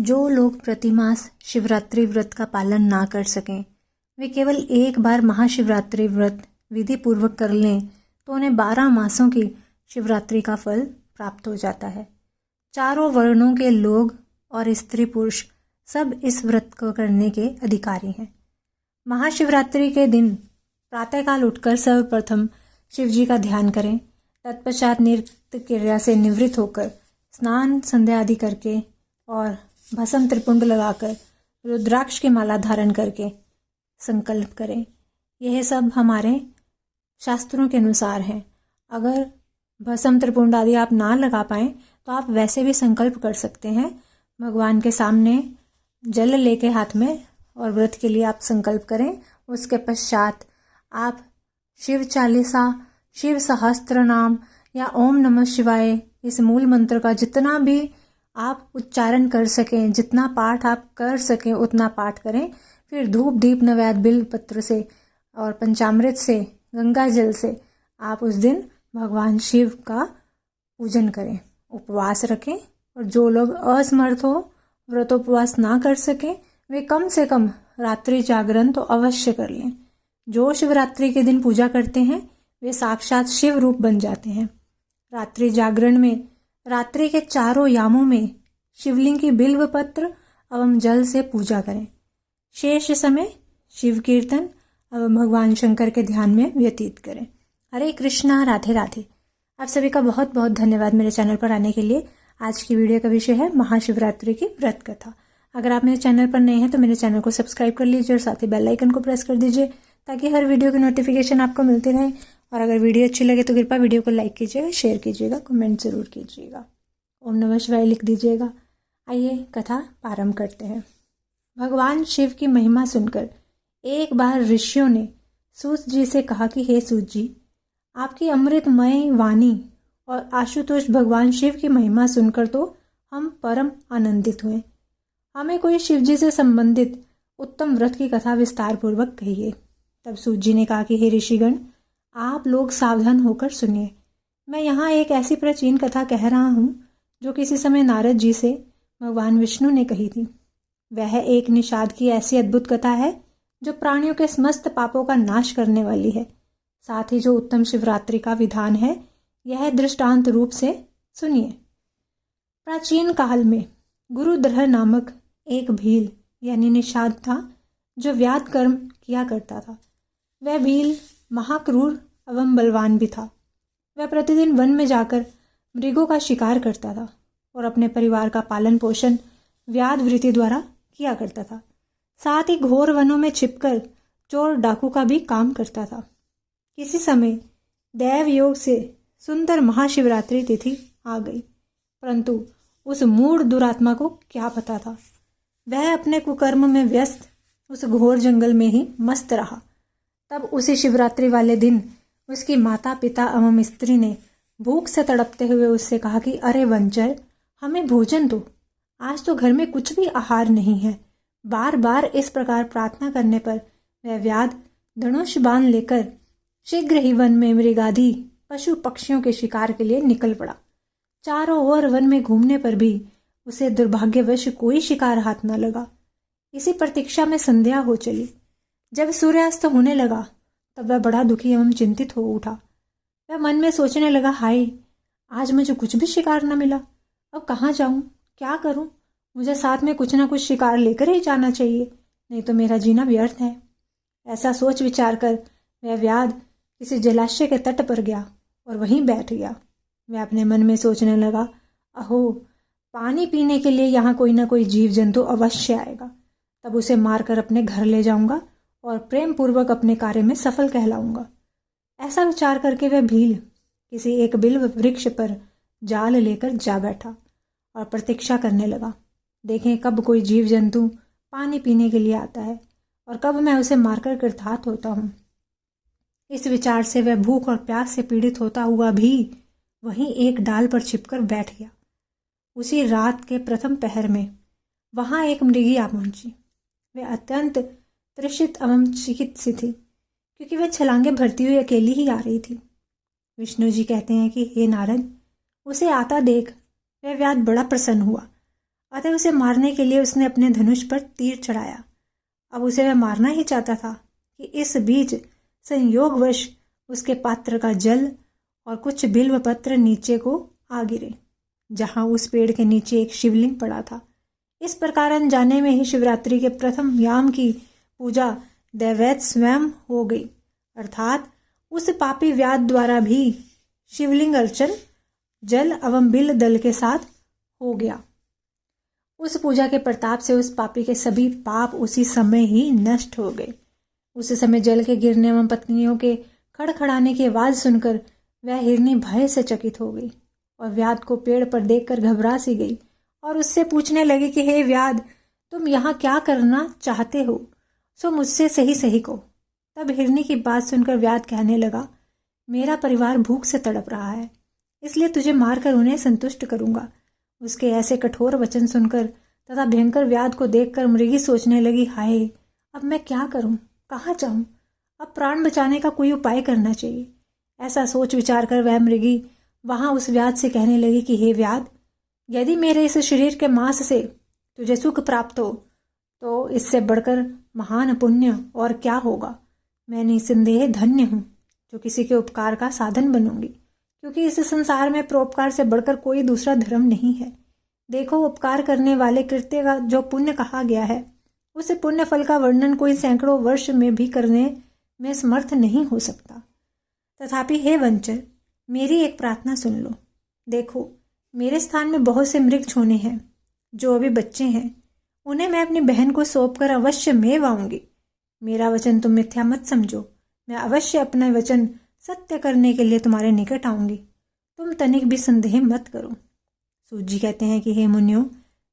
जो लोग प्रतिमास शिवरात्रि व्रत का पालन ना कर सकें, वे केवल एक बार महाशिवरात्रि व्रत विधि पूर्वक कर लें तो उन्हें 12 मासों की शिवरात्रि का फल प्राप्त हो जाता है। चारों वर्णों के लोग और स्त्री पुरुष सब इस व्रत को करने के अधिकारी हैं। महाशिवरात्रि के दिन प्रातःकाल उठकर सर्वप्रथम शिव जी का ध्यान करें। तत्पश्चात नित्य क्रिया से निवृत्त होकर स्नान संध्या आदि करके और भस्म त्रिपुंड लगाकर रुद्राक्ष की माला धारण करके संकल्प करें। यह सब हमारे शास्त्रों के अनुसार है। अगर भस्म त्रिपुंड आदि आप ना लगा पाएँ तो आप वैसे भी संकल्प कर सकते हैं। भगवान के सामने जल लेके हाथ में और व्रत के लिए आप संकल्प करें। उसके पश्चात आप शिव चालीसा, शिव सहस्त्र नाम या ओम नमः शिवाय इस मूल मंत्र का जितना भी आप उच्चारण कर सकें, जितना पाठ आप कर सकें उतना पाठ करें। फिर धूप दीप नैवेद्य बिल्व पत्र से और पंचामृत से, गंगा जल से आप उस दिन भगवान शिव का पूजन करें। उपवास रखें और जो लोग असमर्थ हो, व्रतोपवास ना कर सकें, वे कम से कम रात्रि जागरण तो अवश्य कर लें। जो शिवरात्रि के दिन पूजा करते हैं वे साक्षात शिव रूप बन जाते हैं। रात्रि जागरण में रात्रि के चारों यामों में शिवलिंग की बिल्व पत्र एवं जल से पूजा करें। शेष समय शिव कीर्तन एवं भगवान शंकर के ध्यान में व्यतीत करें। हरे कृष्णा, राधे राधे। आप सभी का बहुत बहुत धन्यवाद मेरे चैनल पर आने के लिए। आज की वीडियो का विषय है महाशिवरात्रि की व्रत कथा। अगर आप मेरे चैनल पर नए हैं तो मेरे चैनल को सब्सक्राइब कर लीजिए और साथ ही बेल आइकन को प्रेस कर दीजिए ताकि हर वीडियो की नोटिफिकेशन आपको मिलती रहे। और अगर वीडियो अच्छी लगे तो कृपया वीडियो को लाइक कीजिएगा, शेयर कीजिएगा, कमेंट जरूर कीजिएगा, ओम नमः शिवाय लिख दीजिएगा। आइए कथा प्रारंभ करते हैं। भगवान शिव की महिमा सुनकर एक बार ऋषियों ने सूत जी से कहा कि हे सूत जी, आपकी अमृतमय वाणी और आशुतोष भगवान शिव की महिमा सुनकर तो हम परम आनंदित हुए। हमें कोई शिव जी से संबंधित उत्तम व्रत की कथा विस्तार पूर्वक कहिए। तब सूत जी ने कहा कि हे ऋषिगण, आप लोग सावधान होकर सुनिए। मैं यहाँ एक ऐसी प्राचीन कथा कह रहा हूँ जो किसी समय नारद जी से भगवान विष्णु ने कही थी। वह एक निषाद की ऐसी अद्भुत कथा है जो प्राणियों के समस्त पापों का नाश करने वाली है। साथ ही जो उत्तम शिवरात्रि का विधान है यह दृष्टांत रूप से सुनिए। प्राचीन काल में गुरुद्रह नामक एक भील यानी निषाद था जो व्याध कर्म किया करता था। वह भील महाक्रूर एवं बलवान भी था। वह प्रतिदिन वन में जाकर मृगों का शिकार करता था और अपने परिवार का पालन पोषण व्याध वृत्ति द्वारा किया करता था। साथ ही घोर वनों में छिपकर चोर डाकू का भी काम करता था। किसी समय दैव योग से सुंदर महाशिवरात्रि तिथि आ गई, परंतु उस मूढ़ दुरात्मा को क्या पता था। वह अपने कुकर्म में व्यस्त उस घोर जंगल में ही मस्त रहा। तब उसी शिवरात्रि वाले दिन उसकी माता पिता एवं स्त्री ने भूख से तड़पते हुए उससे कहा कि अरे वंचर, हमें भोजन दो, आज तो घर में कुछ भी आहार नहीं है। बार बार इस प्रकार प्रार्थना करने पर वह व्याध धनुष बाण लेकर शीघ्र ही वन में मृगादि पशु पक्षियों के शिकार के लिए निकल पड़ा। चारों ओर वन में घूमने पर भी उसे दुर्भाग्यवश कोई शिकार हाथ न लगा। इसी प्रतीक्षा में संध्या हो चली। जब सूर्यास्त होने लगा तब वह बड़ा दुखी एवं चिंतित हो उठा। वह मन में सोचने लगा, हाय, आज मुझे कुछ भी शिकार न मिला। अब कहाँ जाऊं, क्या करूं? मुझे साथ में कुछ ना कुछ शिकार लेकर ही जाना चाहिए, नहीं तो मेरा जीना व्यर्थ है। ऐसा सोच विचार कर वह व्याध किसी जलाशय के तट पर गया और वहीं बैठ गया। वह अपने मन में सोचने लगा, अहो, पानी पीने के लिए यहाँ कोई ना कोई जीव जंतु अवश्य आएगा। तब उसे मारकर अपने घर ले जाऊंगा और प्रेम पूर्वक अपने कार्य में सफल कहलाऊंगा। ऐसा विचार करके वह भील किसी एक बिल्व वृक्ष पर जाल लेकर जा बैठा और प्रतीक्षा करने लगा। देखें कब कोई जीव जंतु पानी पीने के लिए आता है और कब मैं उसे मारकर कृतार्थ होता हूँ। इस विचार से वह भूख और प्यास से पीड़ित होता हुआ भी वहीं एक डाल पर छिपकर बैठ गया। उसी रात के प्रथम पहर में वहां एक मृगी आ पहुंची। वह अत्यंत तृषित एवं चिकित सी थी क्योंकि वह छलांगे भरती हुई अकेली ही आ रही थी। विष्णु जी कहते हैं कि हे नारद, उसे आता देख वह व्याध बड़ा प्रसन्न हुआ। अतः उसे मारने के लिए उसने अपने धनुष पर तीर चढ़ाया। अब उसे वह मारना ही चाहता था कि इस बीच संयोगवश उसके पात्र का जल और कुछ बिल्व पत्र नीचे को आ गिरे, जहां उस पेड़ के नीचे एक शिवलिंग पड़ा था। इस प्रकार अनजाने में ही शिवरात्रि के प्रथम याम की पूजा दैवैत स्वयं हो गई, अर्थात उस पापी व्याध द्वारा भी शिवलिंग अर्चन जल एवं बिल दल के साथ हो गया। उस पूजा के प्रताप से उस पापी के सभी पाप उसी समय ही नष्ट हो गए। उस समय जल के गिरने एवं पत्नियों के खड़खड़ाने की आवाज सुनकर वह हिरनी भय से चकित हो गई और व्याध को पेड़ पर देखकर घबरा सी गई और उससे पूछने लगी कि हे व्याध, तुम यहाँ क्या करना चाहते हो, सो मुझसे सही सही कहो। तब हिरनी की बात सुनकर व्याध कहने लगा, मेरा परिवार भूख से तड़प रहा है, इसलिए तुझे मारकर उन्हें संतुष्ट करूंगा। उसके ऐसे कठोर वचन सुनकर तथा भयंकर व्याध को देखकर मृगी सोचने लगी, हाय, अब मैं क्या करूं, कहाँ जाऊं, अब प्राण बचाने का कोई उपाय करना चाहिए। ऐसा सोच विचार कर वह मृगी वहां उस व्याध से कहने लगी कि हे व्याध, यदि मेरे इस शरीर के मांस से तुझे सुख प्राप्त हो तो इससे बढ़कर महान पुण्य और क्या होगा। मैं निसंदेह धन्य हूँ जो किसी के उपकार का साधन बनूंगी, क्योंकि इस संसार में परोपकार से बढ़कर कोई दूसरा धर्म नहीं है। देखो, उपकार करने वाले कृत्य का जो पुण्य कहा गया है, उस पुण्य फल का वर्णन कोई सैकड़ों वर्ष में भी करने में समर्थ नहीं हो सकता। तथापि हे वंचर, मेरी एक प्रार्थना सुन लो। देखो, मेरे स्थान में बहुत से मृग छोने हैं जो अभी बच्चे हैं, उन्हें मैं अपनी बहन को सौंपकर अवश्य मेव आऊंगी। मेरा वचन तुम मिथ्या मत समझो, मैं अवश्य अपना वचन सत्य करने के लिए तुम्हारे निकट आऊंगी, तुम तनिक भी संदेह मत करो। सूत जी कहते हैं कि हे मुनियों,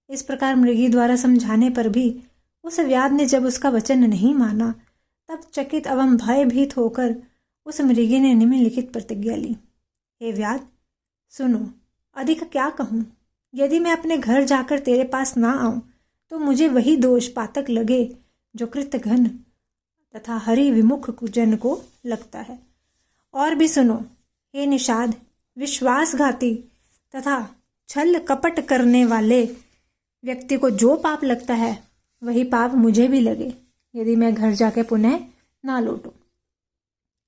इस प्रकार मृगी द्वारा समझाने पर भी उस व्याध ने जब उसका वचन नहीं माना, तब चकित एवं भयभीत होकर उस मृगी ने निम्नलिखित प्रतिज्ञा ली। हे व्याध, सुनो, अधिक क्या कहूँ, यदि मैं अपने घर जाकर तेरे पास ना आऊं तो मुझे वही दोष पातक लगे जो कृतघ्न तथा हरि विमुख जन को लगता है। और भी सुनो, हे निषाद, विश्वासघाती तथा छल कपट करने वाले व्यक्ति को जो पाप लगता है वही पाप मुझे भी लगे यदि मैं घर जाके पुनः ना लौटूं।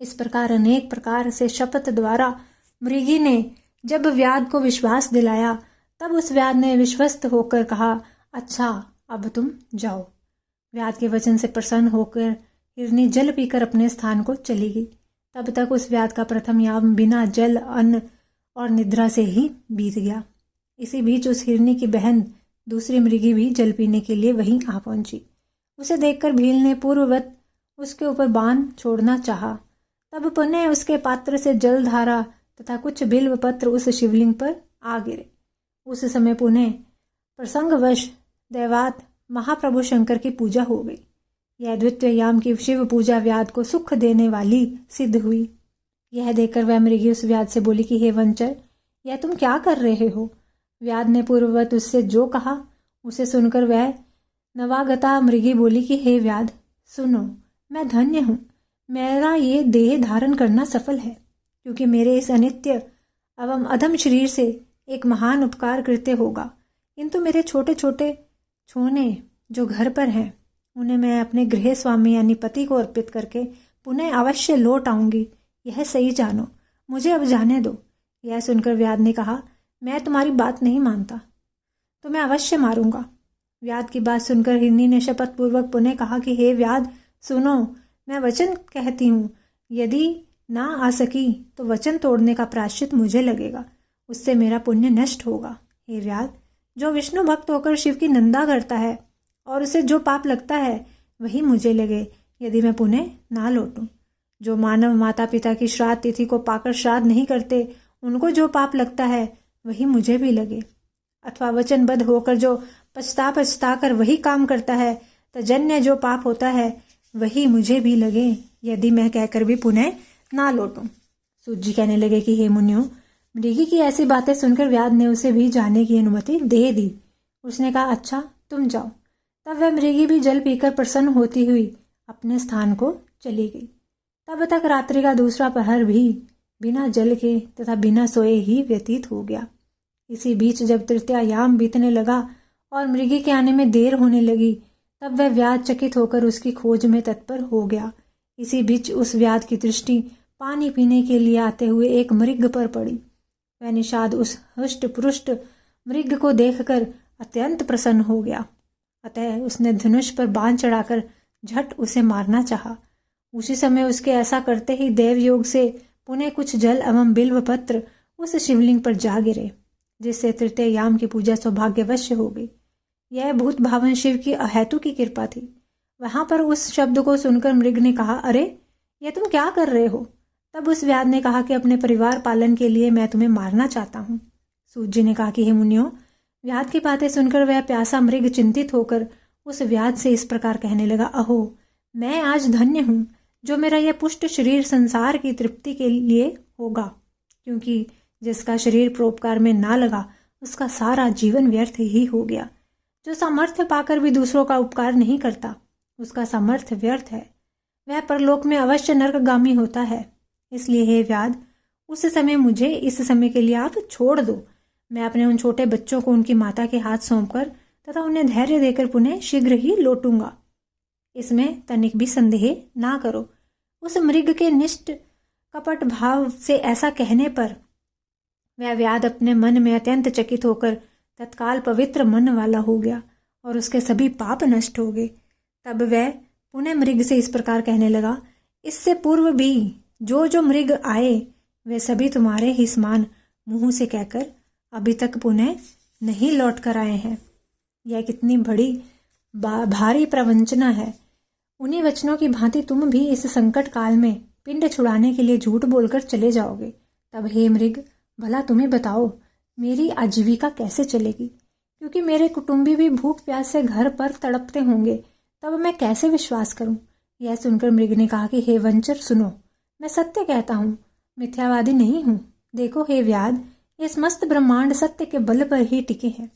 इस प्रकार अनेक प्रकार से शपथ द्वारा मृगी ने जब व्याध को विश्वास दिलाया, तब उस व्याध ने विश्वस्त होकर कहा, अच्छा, अब तुम जाओ। व्याध के वचन से प्रसन्न होकर हिरनी जल पीकर अपने स्थान को चली गई। तब तक उस व्याध का प्रथम याम बिना जल, अन्न और निद्रा से ही बीत गया। इसी बीच उस हिरनी की बहन दूसरी मृगी भी जल पीने के लिए वहीं आ पहुंची। उसे देखकर भील ने पूर्ववत उसके ऊपर बाण छोड़ना चाहा, तब पुनः उसके पात्र से जल धारा तथा कुछ बिल्व पत्र उस शिवलिंग पर आ गिरे। उस समय पुनः प्रसंगवश दैवात महाप्रभु शंकर की पूजा हो गई। यह द्वितीय याम की शिव पूजा व्याध को सुख देने वाली सिद्ध हुई। यह देखकर वह मृगी उस व्याध से बोली कि हे वंचर, यह तुम क्या कर रहे हो। व्याध ने पूर्ववत उससे जो कहा उसे सुनकर वह नवागता मृगी बोली कि हे व्याध, सुनो, मैं धन्य हूँ, मेरा ये देह धारण करना सफल है, क्योंकि मेरे इस अनित्य एवं अधम शरीर से एक महान उपकार कृत्य होगा। किंतु मेरे छोटे छोटे छोने जो घर पर हैं, उन्हें मैं अपने गृह स्वामी यानी पति को अर्पित करके पुनः अवश्य लौट आऊंगी, यह सही जानो, मुझे अब जाने दो। यह सुनकर व्याध ने कहा, मैं तुम्हारी बात नहीं मानता, तो मैं अवश्य मारूंगा। व्याध की बात सुनकर हिरनी ने शपथ पूर्वक पुनः कहा कि हे व्याध, सुनो, मैं वचन कहती हूँ, यदि ना आ सकी तो वचन तोड़ने का प्रायश्चित मुझे लगेगा, उससे मेरा पुण्य नष्ट होगा। हे व्याध, जो विष्णु भक्त होकर शिव की निंदा करता है और उसे जो पाप लगता है वही मुझे लगे यदि मैं पुनः ना लौटूं। जो मानव माता पिता की श्राद्ध तिथि को पाकर श्राद्ध नहीं करते, उनको जो पाप लगता है वही मुझे भी लगे। अथवा वचनबद्ध होकर जो पछता कर वही काम करता है, तजन्य जो पाप होता है वही मुझे भी लगे यदि मैं कहकर भी पुनः ना लौटूं। सूत जी कहने लगे कि हे मुनियों, मृगी की ऐसी बातें सुनकर व्याध ने उसे भी जाने की अनुमति दे दी। उसने कहा, अच्छा, तुम जाओ। तब वह मृगी भी जल पीकर प्रसन्न होती हुई अपने स्थान को चली गई। तब तक रात्रि का दूसरा पहर भी बिना जल के तथा बिना सोए ही व्यतीत हो गया। इसी बीच जब तृतीय याम बीतने लगा और मृगी के आने में देर होने लगी, तब वह व्याध चकित होकर उसकी खोज में तत्पर हो गया। इसी बीच उस व्याध की दृष्टि पानी पीने के लिए आते हुए एक मृग पर पड़ी। वह निषाद उस हृष्ट पुरुष्ट मृग को देखकर अत्यंत प्रसन्न हो गया। अतः उसने धनुष पर बाण चढ़ाकर झट उसे मारना चाहा। उसी समय उसके ऐसा करते ही देवयोग से पुनः कुछ जल एवं बिल्व पत्र उस शिवलिंग पर जा गिरे, जिससे तृतीय याम की पूजा सौभाग्यवश हो गई। यह भूत भावन शिव की अहेतु की कृपा थी। वहां पर उस शब्द को सुनकर मृग ने कहा, अरे ये तुम क्या कर रहे हो? तब उस व्याध ने कहा कि अपने परिवार पालन के लिए मैं तुम्हें मारना चाहता हूँ। सूत जी ने कहा कि हे मुनियों, व्याध की बातें सुनकर वह प्यासा मृग चिंतित होकर उस व्याध से इस प्रकार कहने लगा, अहो मैं आज धन्य हूँ जो मेरा यह पुष्ट शरीर संसार की तृप्ति के लिए होगा, क्योंकि जिसका शरीर परोपकार में ना लगा उसका सारा जीवन व्यर्थ ही हो गया। जो सामर्थ्य पाकर भी दूसरों का उपकार नहीं करता उसका सामर्थ्य व्यर्थ है, वह परलोक में अवश्य नरकगामी होता है। इसलिए हे व्याध, उस समय मुझे इस समय के लिए आप छोड़ दो। मैं अपने उन छोटे बच्चों को उनकी माता के हाथ सौंपकर तथा उन्हें धैर्य देकर पुनः शीघ्र ही लौटूंगा, इसमें तनिक भी संदेह ना करो। उस मृग के निष्ठ कपट भाव से ऐसा कहने पर वह व्याध अपने मन में अत्यंत चकित होकर तत्काल पवित्र मन वाला हो गया और उसके सभी पाप नष्ट हो गए। तब वह पुनः मृग से इस प्रकार कहने लगा, इससे पूर्व भी जो मृग आए वे सभी तुम्हारे ही समान मुंह से कहकर अभी तक पुनः नहीं लौट कर आए हैं। यह कितनी बड़ी भारी प्रवंचना है। उन्हीं वचनों की भांति तुम भी इस संकट काल में पिंड छुड़ाने के लिए झूठ बोलकर चले जाओगे। तब हे मृग, भला तुम्हें बताओ मेरी आजीविका कैसे चलेगी, क्योंकि मेरे कुटुंबी भी भूख प्यास से घर पर तड़पते होंगे, तब मैं कैसे विश्वास करूं? यह सुनकर मृग ने कहा कि हे वंचर सुनो, मैं सत्य कहता हूँ, मिथ्यावादी नहीं हूँ। देखो हे व्याध, ये समस्त ब्रह्मांड सत्य के बल पर ही टिके हैं,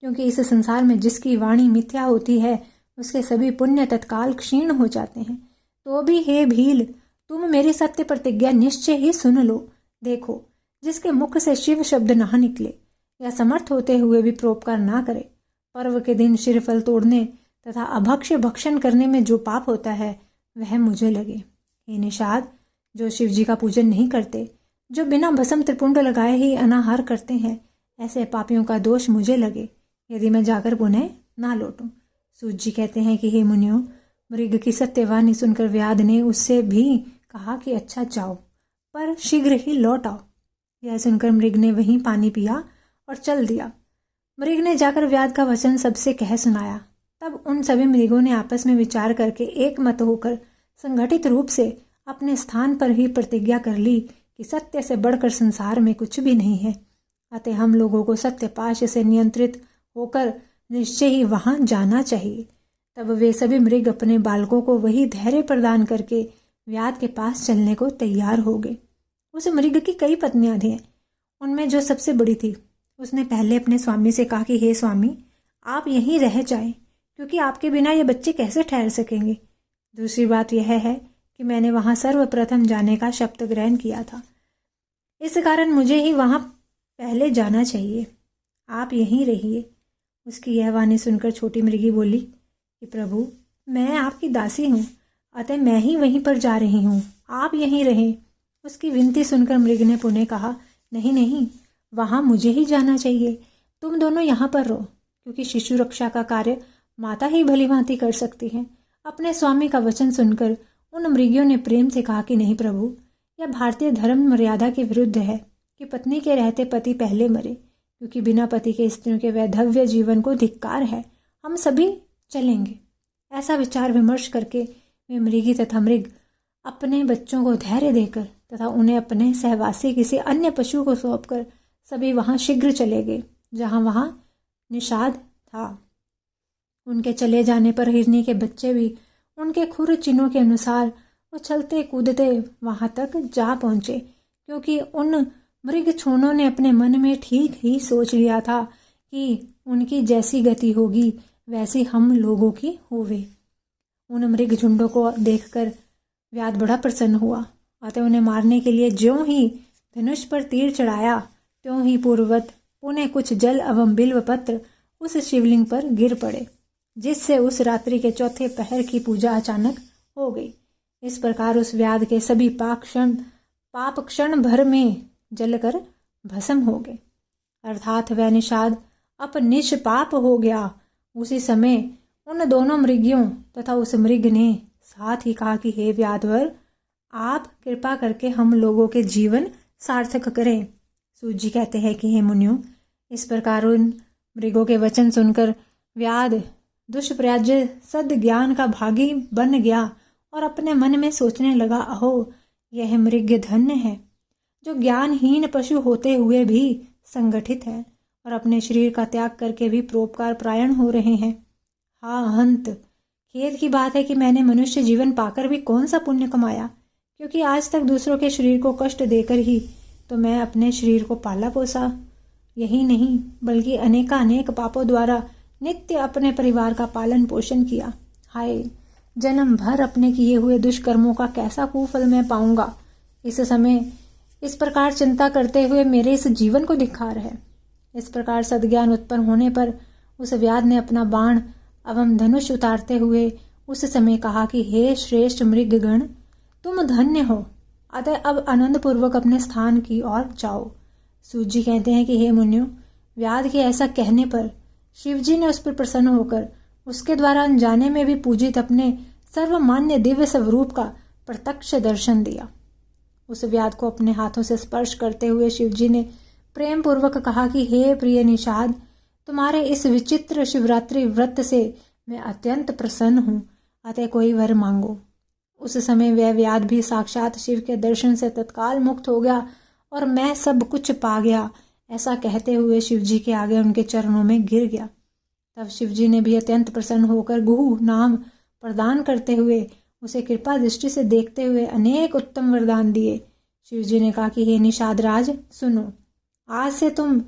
क्योंकि इस संसार में जिसकी वाणी मिथ्या होती है उसके सभी पुण्य तत्काल क्षीण हो जाते हैं। तो भी हे भील, तुम मेरी सत्य प्रतिज्ञा निश्चय ही सुन लो। देखो, जिसके मुख से शिव शब्द ना निकले या समर्थ होते हुए भी परोपकार ना करे, पर्व के दिन शिरफल तोड़ने तथा अभक्ष्य भक्षण करने में जो पाप होता है वह मुझे लगे। हे निषाद, जो शिव जी का पूजन नहीं करते, जो बिना भस्म त्रिपुंड लगाए ही अनाहार करते हैं, ऐसे पापियों का दोष मुझे लगे यदि मैं जाकर पुनः ना लौटूं। सूत जी कहते हैं कि हे मुनियों, मृग की सत्यवाणी सुनकर व्याध ने उससे भी कहा कि अच्छा जाओ, पर शीघ्र ही लौट आओ। यह सुनकर मृग ने वहीं पानी पिया और चल दिया। मृग ने जाकर व्याध का वचन सबसे कह सुनाया। तब उन सभी मृगों ने आपस में विचार करके एक मत होकर संगठित रूप से अपने स्थान पर ही प्रतिज्ञा कर ली कि सत्य से बढ़कर संसार में कुछ भी नहीं है। अतः हम लोगों को सत्य पाश से नियंत्रित होकर निश्चय ही वहां जाना चाहिए। तब वे सभी मृग अपने बालकों को वही धैर्य प्रदान करके व्याध के पास चलने को तैयार हो गए। उस मृग की कई पत्नियां थीं। उनमें जो सबसे बड़ी थी, उसने पहले अपने स्वामी से कहा कि हे स्वामी, आप यहीं रह जाएं, क्योंकि आपके बिना ये बच्चे कैसे ठहर सकेंगे। दूसरी बात यह है कि मैंने वहां सर्वप्रथम जाने का शपथ ग्रहण किया था, इस कारण मुझे ही वहां पहले जाना चाहिए। आप यहीं रहिए। उसकी यह वाणी सुनकर छोटी मृगी बोली कि प्रभु, मैं आपकी दासी हूँ, अतः मैं ही वहीं पर जा रही हूँ, आप यहीं रहें। उसकी विनती सुनकर मृग ने पुनः कहा, नहीं नहीं, वहां मुझे ही जाना चाहिए, तुम दोनों यहाँ पर रहो, क्योंकि शिशु रक्षा का कार्य माता ही भली भांति कर सकती है। अपने स्वामी का वचन सुनकर उन मृगियों ने प्रेम से कहा कि नहीं प्रभु, यह भारतीय धर्म मर्यादा के विरुद्ध है कि पत्नी के रहते पति पहले मरे, क्योंकि बिना पति के स्त्रियों के वैधव्य जीवन को धिक्कार है। हम सभी चलेंगे। ऐसा विचार विमर्श करके वे मृगी तथा मृग अपने बच्चों को धैर्य देकर तथा उन्हें अपने सहवासी किसी अन्य पशु को सौंपकर सभी वहां शीघ्र चले गए, जहां वहां निषाद था। उनके चले जाने पर हिरनी के बच्चे भी उनके खुर चिन्हों के अनुसार उछलते कूदते वहां तक जा पहुंचे, क्योंकि उन मृग छोनों ने अपने मन में ठीक ही सोच लिया था कि उनकी जैसी गति होगी वैसी हम लोगों की होवे। उन मृग झुंडों को देखकर व्याध बड़ा प्रसन्न हुआ, अतः उन्हें मारने के लिए ज्यों ही धनुष पर तीर चढ़ाया त्यों ही पूर्ववत पुनः कुछ जल एवं बिल्व पत्र उस शिवलिंग पर गिर पड़े, जिससे उस रात्रि के चौथे पहर की पूजा अचानक हो गई। इस प्रकार उस व्याध के सभी पाप क्षण भर में जलकर भस्म हो गए, अर्थात वह निषाद अब निष्पाप हो गया। उसी समय उन दोनों मृगियों तथा उस मृग ने साथ ही कहा कि हे व्याधवर, आप कृपा करके हम लोगों के जीवन सार्थक करें। सूत जी कहते हैं कि हे मुनियों, इस प्रकार उन मृगों के वचन सुनकर व्याध दुष्प्रयाज्य सद ज्ञान का भागी बन गया और अपने मन में सोचने लगा, अहो यह मृग धन्य है जो ज्ञानहीन पशु होते हुए भी संगठित है और अपने शरीर का त्याग करके भी परोपकार परायण हो रहे हैं। हाँ हंत, खेद की बात है कि मैंने मनुष्य जीवन पाकर भी कौन सा पुण्य कमाया, क्योंकि आज तक दूसरों के शरीर को कष्ट देकर ही तो मैं अपने शरीर को पाला पोसा। यही नहीं बल्कि अनेक पापों द्वारा नित्य अपने परिवार का पालन पोषण किया। हाय, जन्म भर अपने किए हुए दुष्कर्मों का कैसा कुफल मैं पाऊंगा। इस समय इस प्रकार चिंता करते हुए मेरे इस जीवन को धिक्कार है। इस प्रकार सद्ज्ञान उत्पन्न होने पर उस व्याध ने अपना बाण एवं धनुष उतारते हुए उस समय कहा कि हे श्रेष्ठ मृगगण, तुम धन्य हो, अतः अब आनंद पूर्वक अपने स्थान की ओर जाओ। सूत जी कहते हैं कि हे मुनियों, व्याध के ऐसा कहने पर शिवजी ने उस पर प्रसन्न होकर उसके द्वारा अनजाने में भी पूजित अपने सर्वमान्य दिव्य स्वरूप का प्रत्यक्ष दर्शन दिया। उस व्याध को अपने हाथों से स्पर्श करते हुए शिवजी ने प्रेम पूर्वक कहा कि हे प्रिय निषाद, तुम्हारे इस विचित्र शिवरात्रि व्रत से मैं अत्यंत प्रसन्न हूँ, अतः कोई वर मांगो। उस समय वह व्याध भी साक्षात शिव के दर्शन से तत्काल मुक्त हो गया और मैं सब कुछ पा गया, ऐसा कहते हुए शिवजी के आगे उनके चरणों में गिर गया। तब शिवजी ने भी अत्यंत प्रसन्न होकर गुहु नाम प्रदान करते हुए उसे कृपा दृष्टि से देखते हुए अनेक उत्तम वरदान दिए। शिवजी ने कहा कि हे निषाद राज, सुनो, आज से तुम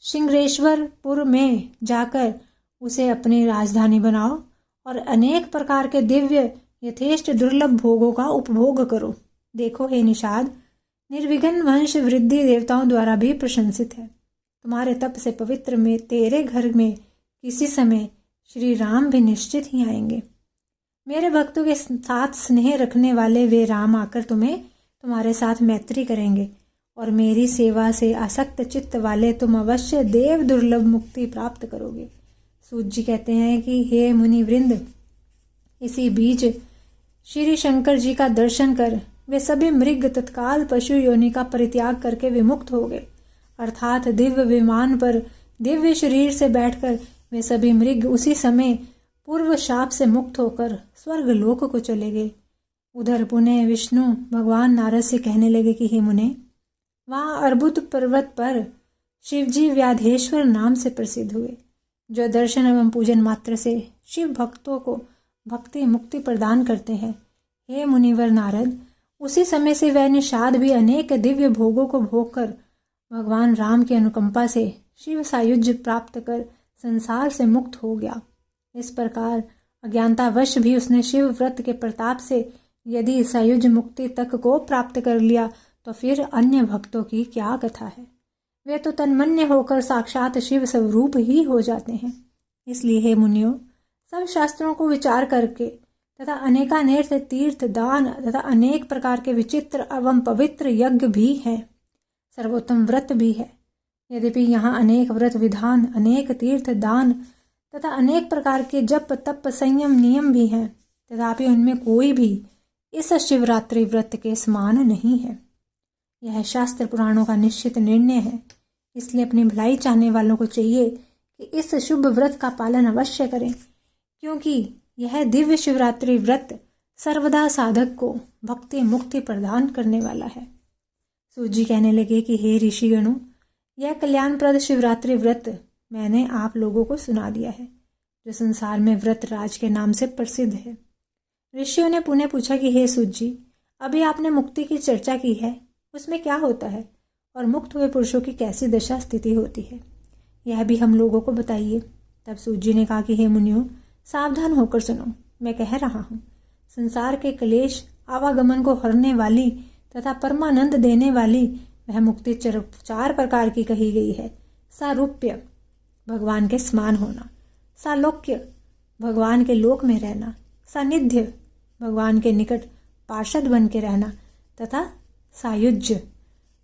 सिंग्रेश्वरपुर में जाकर उसे अपनी राजधानी बनाओ और अनेक प्रकार के दिव्य यथेष्ट दुर्लभ भोगों का उपभोग करो। देखो हे निषाद, निर्विघ्न वंश वृद्धि देवताओं द्वारा भी प्रशंसित है। तुम्हारे तप से पवित्र में तेरे घर में किसी समय श्री राम भी निश्चित ही आएंगे। मेरे भक्तों के साथ स्नेह रखने वाले वे राम आकर तुम्हारे साथ मैत्री करेंगे और मेरी सेवा से आसक्त चित्त वाले तुम अवश्य देव दुर्लभ मुक्ति प्राप्त करोगे। सूत जी कहते हैं कि हे मुनि वृंद, इसी बीच श्री शंकर जी का दर्शन कर वे सभी मृग तत्काल पशु योनि का परित्याग करके विमुक्त हो गए, अर्थात दिव्य विमान पर दिव्य शरीर से बैठकर वे सभी मृग उसी समय पूर्व शाप से मुक्त होकर स्वर्ग लोक को चले गए। उधर पुनः विष्णु भगवान नारद से कहने लगे कि हे मुने, वहाँ अर्बुद पर्वत पर शिवजी व्याधेश्वर नाम से प्रसिद्ध हुए, जो दर्शन एवं पूजन मात्र से शिव भक्तों को भक्ति मुक्ति प्रदान करते हैं। हे मुनिवर नारद, उसी समय से वह निषाद भी अनेक दिव्य भोगों को भोग कर भगवान राम की अनुकंपा से शिव सायुज्य प्राप्त कर संसार से मुक्त हो गया। इस प्रकार अज्ञानतावश भी उसने शिव व्रत के प्रताप से यदि सायुज्य मुक्ति तक को प्राप्त कर लिया तो फिर अन्य भक्तों की क्या कथा है। वे तो तन्मन्य होकर साक्षात शिव स्वरूप ही हो जाते हैं। इसलिए हे मुनियों, सब शास्त्रों को विचार करके तथा अनेकानेक तीर्थ दान तथा अनेक प्रकार के विचित्र एवं पवित्र यज्ञ भी हैं, सर्वोत्तम व्रत भी है। यद्यपि यहाँ अनेक व्रत विधान, अनेक तीर्थ दान तथा अनेक प्रकार के जप तप संयम नियम भी हैं, तथापि उनमें कोई भी इस शिवरात्रि व्रत के समान नहीं है। यह शास्त्र पुराणों का निश्चित निर्णय है। इसलिए अपनी भलाई चाहने वालों को चाहिए कि इस शुभ व्रत का पालन अवश्य करें, क्योंकि यह दिव्य शिवरात्रि व्रत सर्वदा साधक को भक्ति मुक्ति प्रदान करने वाला है। सूत जी कहने लगे कि हे ऋषिगणों, यह कल्याणप्रद शिवरात्रि व्रत मैंने आप लोगों को सुना दिया है, जो संसार में व्रत राज के नाम से प्रसिद्ध है। ऋषियों ने पुनः पूछा कि हे सूत जी, अभी आपने मुक्ति की चर्चा की है, उसमें क्या होता है और मुक्त हुए पुरुषों की कैसी दशा स्थिति होती है, यह भी हम लोगों को बताइए। तब सूत जी ने कहा कि हे मुनियों, सावधान होकर सुनो, मैं कह रहा हूँ। संसार के क्लेश आवागमन को हरने वाली तथा परमानंद देने वाली वह मुक्ति चार प्रकार की कही गई है। सारूप्य, भगवान के समान होना, सालोक्य भगवान के लोक में रहना, सानिध्य भगवान के निकट पार्षद बन के रहना तथा सायुज्य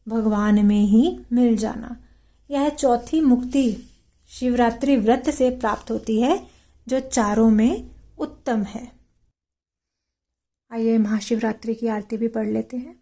भगवान में ही मिल जाना। यह चौथी मुक्ति शिवरात्रि व्रत से प्राप्त होती है, जो चारों में उत्तम है। आइए महाशिवरात्रि की आरती भी पढ़ लेते हैं।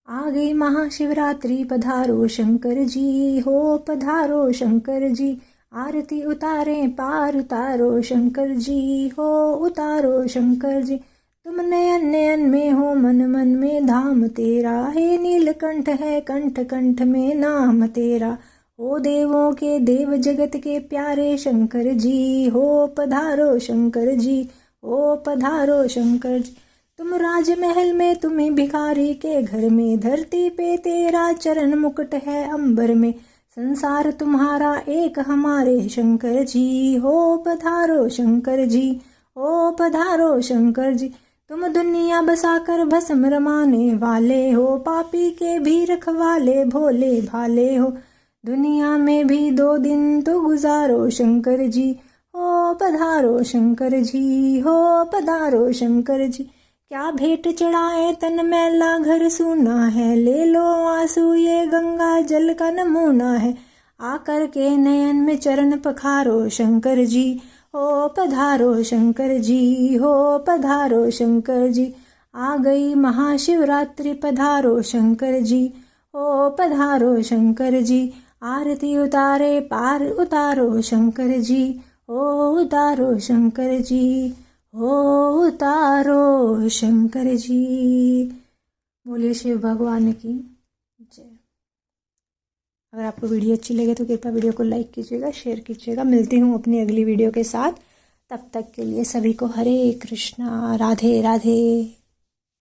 आ गई महाशिवरात्रि पधारो शंकर जी, हो पधारो शंकर जी, आरती उतारें पार उतारो शंकर जी, हो उतारो शंकर जी। तुम नयन नयन में हो, मन मन में धाम तेरा, हे नीलकंठ है कंठ कंठ में नाम तेरा। ओ देवों के देव जगत के प्यारे शंकर जी, हो पधारो शंकर जी, हो पधारो शंकर जी। तुम राजमहल में तुम्हें भिखारी के घर में, धरती पे तेरा चरण मुकुट है अंबर में। संसार तुम्हारा एक हमारे शंकर जी, हो पधारो शंकर जी, हो पधारो शंकर जी। तुम दुनिया बसाकर भस्म रमाने वाले हो, पापी के भी रखवाले भोले भाले हो। दुनिया में भी 2 दिन तो गुजारो शंकर जी, हो पधारो शंकर जी, हो पधारो शंकर जी। क्या भेंट चढ़ाए तन मैला घर सूना है, ले लो आंसू ये गंगा जल का नमूना है। आकर के नयन में चरण पखारो शंकर जी, हो पधारो शंकर जी, हो पधारो शंकर जी। आ गई महाशिवरात्रि पधारो शंकर जी, हो पधारो शंकर जी। आरती उतारे पार उतारो शंकर जी, हो उतारो शंकर जी, हो उतारो शंकर जी। बोलिए शिव भगवान की जय। अगर आपको वीडियो अच्छी लगे तो कृपया वीडियो को लाइक कीजिएगा, शेयर कीजिएगा। मिलती हूँ अपनी अगली वीडियो के साथ। तब तक के लिए सभी को हरे कृष्णा, राधे राधे।